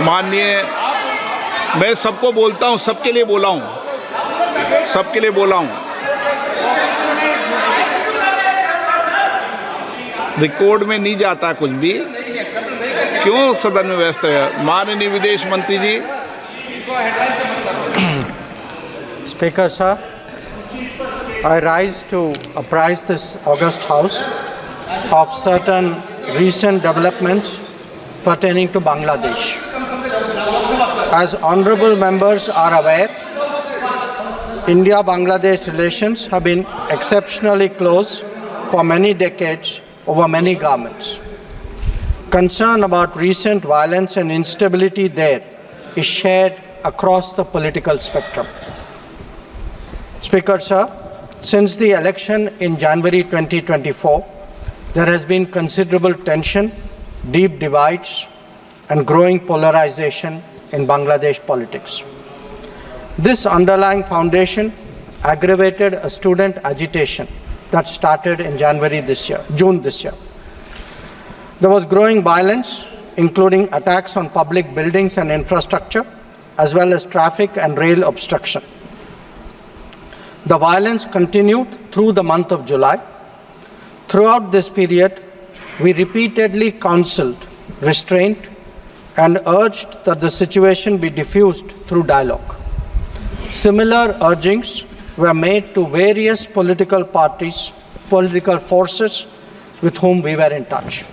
माननीय, मैं सबको बोलता हूँ, सबके लिए बोला हूँ, सबके लिए बोला हूँ। रिकॉर्ड में नहीं जाता कुछ भी, क्यों सदन में व्यस्त है। माननीय विदेश मंत्री जी। Speaker sir, I rise to apprise this august House of certain recent developments pertaining to Bangladesh. As honorable members are aware, India-Bangladesh relations have been exceptionally close for many decades over many governments. Concern about recent violence and instability there is shared across the political spectrum. Speaker sir, since the election in January 2024, there has been considerable tension, deep divides, and growing polarization in Bangladesh politics. This underlying foundation aggravated a student agitation that started in June this year. There was growing violence, including attacks on public buildings and infrastructure, as well as traffic and rail obstruction. The violence continued through the month of July. Throughout this period, we repeatedly counseled restraint and urged that the situation be diffused through dialogue. Similar urgings were made to various political parties, political forces with whom we were in touch.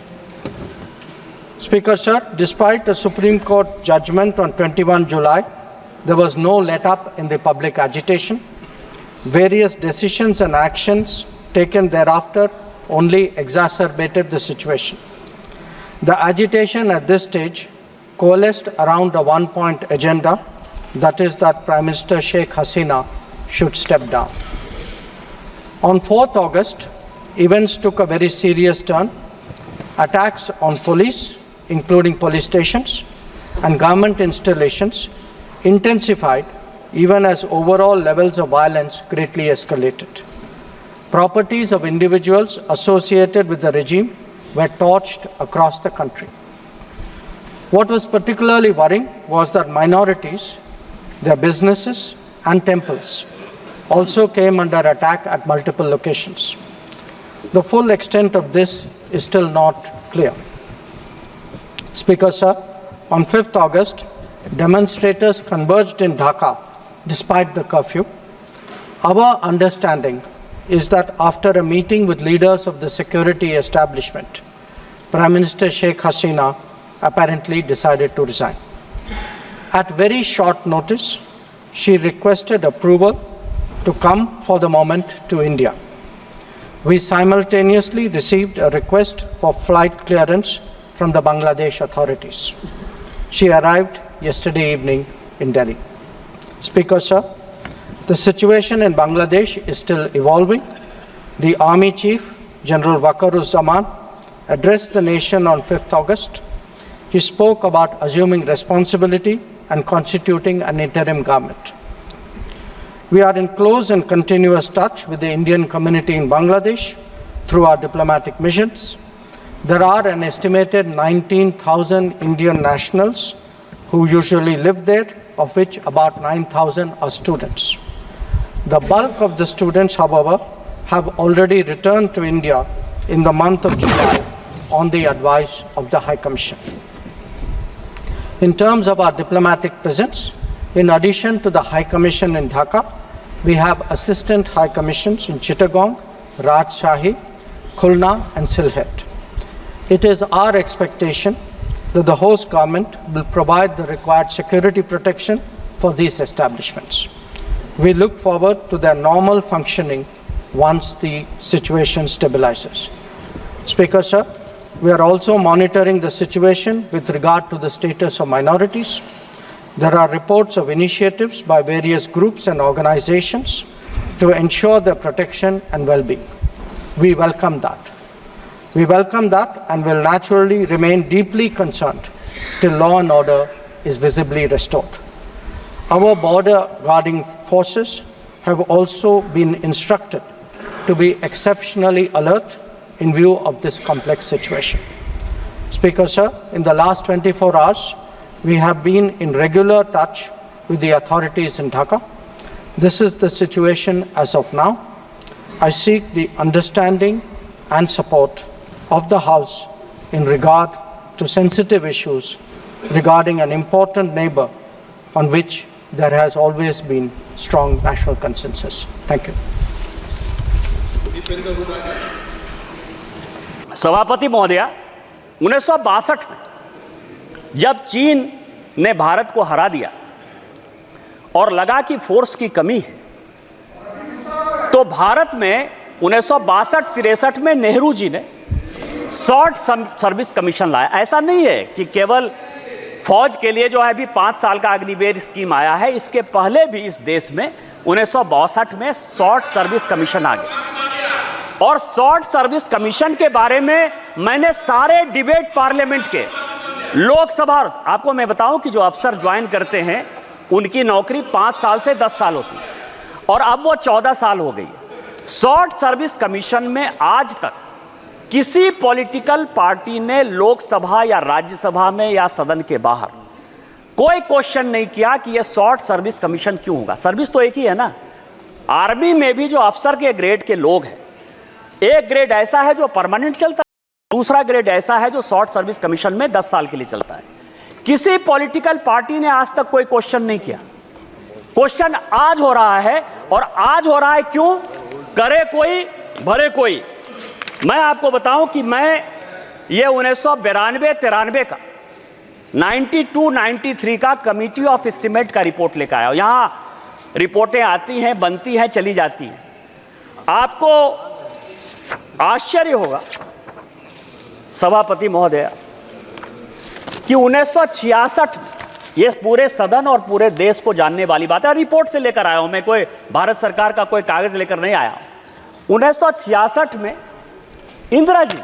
Speaker sir, despite a Supreme Court judgment on 21 July, there was no let-up in the public agitation. Various decisions and actions taken thereafter only exacerbated the situation. The agitation at this stage coalesced around a one-point agenda, that is that Prime Minister Sheikh Hasina should step down. On 4th August, events took a very serious turn. Attacks on police, including police stations, and government installations intensified even as overall levels of violence greatly escalated. Properties of individuals associated with the regime were torched across the country. What was particularly worrying was that minorities, their businesses and temples also came under attack at multiple locations. The full extent of this is still not clear. Speaker sir, on 5th August, demonstrators converged in Dhaka despite the curfew. Our understanding is that after a meeting with leaders of the security establishment, Prime Minister Sheikh Hasina apparently decided to resign. At very short notice, she requested approval to come for the moment to India. We simultaneously received a request for flight clearance from the Bangladesh authorities. She arrived yesterday evening in Delhi. Speaker sir, the situation in Bangladesh is still evolving. The Army Chief, General Waqar-uz-Zaman, addressed the nation on 5th August. He spoke about assuming responsibility and constituting an interim government. We are in close and continuous touch with the Indian community in Bangladesh through our diplomatic missions. There are an estimated 19,000 Indian nationals who usually live there, of which about 9,000 are students. The bulk of the students, however, have already returned to India in the month of July on the advice of the High Commission. In terms of our diplomatic presence, in addition to the High Commission in Dhaka, we have assistant High Commissions in Chittagong, Rajshahi, Khulna and Sylhet. It is our expectation that the host government will provide the required security protection for these establishments. We look forward to their normal functioning once the situation stabilizes. Speaker sir, we are also monitoring the situation with regard to the status of minorities. There are reports of initiatives by various groups and organizations to ensure their protection and well-being. We welcome that. We welcome that and will naturally remain deeply concerned till law and order is visibly restored. Our border guarding forces have also been instructed to be exceptionally alert in view of this complex situation. Speaker sir, in the last 24 hours, we have been in regular touch with the authorities in Dhaka. This is the situation as of now. I seek the understanding and support of the House in regard to sensitive issues regarding an important neighbor on which there has always been strong national consensus. Thank you. सभापति महोदया, 1962 में जब चीन ने भारत को हरा दिया और लगा कि फोर्स की कमी है, तो भारत में 1962-63 में नेहरू जी ने शॉर्ट सर्विस कमीशन लाया। ऐसा नहीं है कि केवल फौज के लिए जो है अभी 5 साल का अग्निवीर स्कीम आया है, इसके पहले भी इस देश में 1962 में शॉर्ट सर्विस कमीशन आ गया। और शॉर्ट सर्विस कमीशन के बारे में मैंने सारे डिबेट पार्लियामेंट के, लोकसभा, आपको मैं बताऊं कि जो अफसर ज्वाइन करते हैं उनकी नौकरी 5 साल से 10 साल होती है और अब वो 14 साल हो गई है। शॉर्ट सर्विस कमीशन में आज तक किसी पॉलिटिकल पार्टी ने लोकसभा या राज्यसभा में या सदन के बाहर कोई क्वेश्चन नहीं किया कि यह शॉर्ट सर्विस कमीशन क्यों होगा। सर्विस तो एक ही है ना। आर्मी में भी जो अफसर के ग्रेड के लोग हैं, एक ग्रेड ऐसा है जो परमानेंट चलता है, दूसरा ग्रेड ऐसा है जो शॉर्ट सर्विस कमीशन में 10 साल के लिए चलता है। किसी पॉलिटिकल पार्टी ने आज तक कोई क्वेश्चन नहीं किया। क्वेश्चन आज हो रहा है, और आज हो रहा है क्यों? करे कोई भरे कोई। मैं आपको बताऊं कि मैं ये 1992-93 का 92-93 का कमिटी ऑफ एस्टीमेट का रिपोर्ट लेकर आया हूं। यहां रिपोर्टें आती हैं, बनती हैं, चली जाती हैं। आपको आश्चर्य होगा सभापति महोदय कि 1966 में, ये पूरे सदन और पूरे देश को जानने वाली बात है, रिपोर्ट से लेकर आया हूं मैं, कोई भारत सरकार का कोई कागज लेकर नहीं आया। 1966 में इंदिरा जी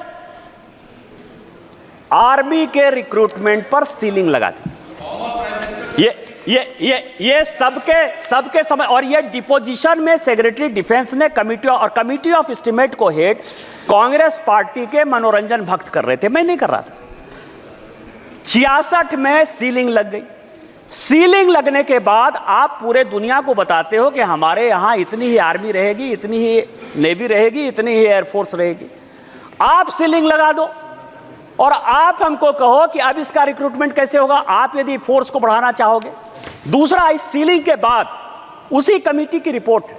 आर्मी के रिक्रूटमेंट पर सीलिंग लगा दी। ये सबके समय, और ये डिपोजिशन में सेक्रेटरी डिफेंस ने कमिटी ऑफ एस्टीमेट को हेड कांग्रेस पार्टी के मनोरंजन भक्त कर रहे थे, मैं नहीं कर रहा था। 66 में सीलिंग लग गई। सीलिंग लगने के बाद आप पूरे दुनिया को बताते हो कि हमारे यहां इतनी ही आर्मी रहेगी, इतनी ही नेवी रहेगी, इतनी ही एयरफोर्स रहेगी। आप सीलिंग लगा दो और आप हमको कहो कि अब इसका रिक्रूटमेंट कैसे होगा, आप यदि फोर्स को बढ़ाना चाहोगे। दूसरा, इस सीलिंग के बाद उसी कमेटी की रिपोर्ट है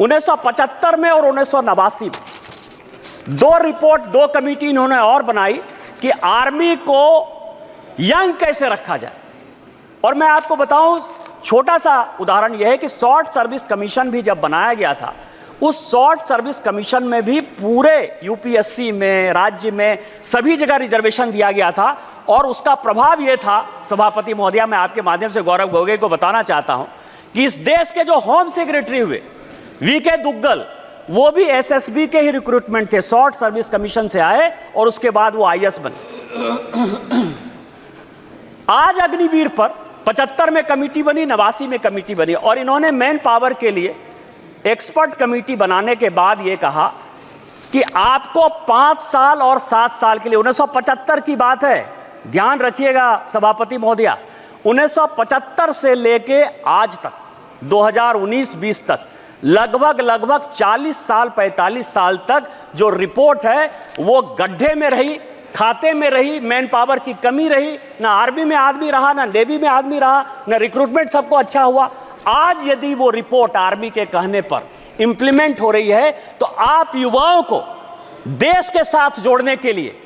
1975 में और 1989 में, 2 रिपोर्ट, 2 कमेटी इन्होंने और बनाई कि आर्मी को यंग कैसे रखा जाए। और मैं आपको बताऊं, छोटा सा उदाहरण यह है कि शॉर्ट सर्विस कमीशन भी जब बनाया गया था, उस शॉर्ट सर्विस कमीशन में भी पूरे यूपीएससी में, राज्य में, सभी जगह रिजर्वेशन दिया गया था। और उसका प्रभाव यह था, सभापति महोदया, मैं आपके माध्यम से गौरव गोगोई को बताना चाहता हूं कि इस देश के जो होम सेक्रेटरी हुए वीके दुग्गल, वो भी एसएसबी के ही रिक्रूटमेंट थे, शॉर्ट सर्विस कमीशन से आए और उसके बाद वो आईएएस बने। आज अग्निवीर पर 75 में कमेटी बनी, 89 में कमेटी बनी, और इन्होंने मैन पावर के लिए एक्सपर्ट कमेटी बनाने के बाद यह कहा कि आपको 5 साल और 7 साल के लिए, 1975 की बात है, ध्यान रखिएगा सभापति महोदया, 1975 से लेके आज तक 2019-20 तक लगभग 40 साल 45 साल तक जो रिपोर्ट है वो गड्ढे में रही, खाते में रही, मैन पावर की कमी रही, ना आर्मी में आदमी रहा, ना नेवी में आदमी रहा, ना रिक्रूटमेंट सबको अच्छा हुआ। आज यदि वो रिपोर्ट आर्मी के कहने पर इंप्लीमेंट हो रही है, तो आप युवाओं को देश के साथ जोड़ने के लिए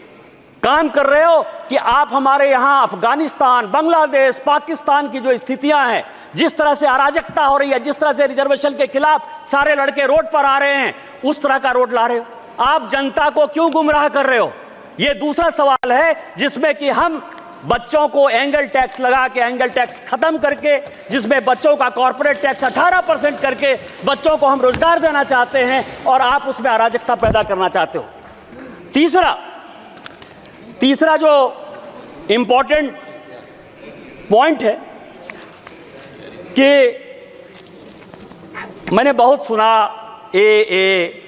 काम कर रहे हो कि आप हमारे यहां अफगानिस्तान, बांग्लादेश, पाकिस्तान की जो स्थितियां हैं, जिस तरह से अराजकता हो रही है, जिस तरह से रिजर्वेशन के खिलाफ सारे लड़के रोड पर आ रहे हैं, उस तरह का रोड ला रहे हो। आप जनता को क्यों गुमराह कर रहे हो? यह दूसरा सवाल है जिसमें कि हम बच्चों को एंगल टैक्स लगा के, एंगल टैक्स खत्म करके, जिसमें बच्चों का कॉर्पोरेट टैक्स 18% करके बच्चों को हम रोजगार देना चाहते हैं, और आप उसमें अराजकता पैदा करना चाहते हो। तीसरा जो इंपॉर्टेंट पॉइंट है कि मैंने बहुत सुना AA,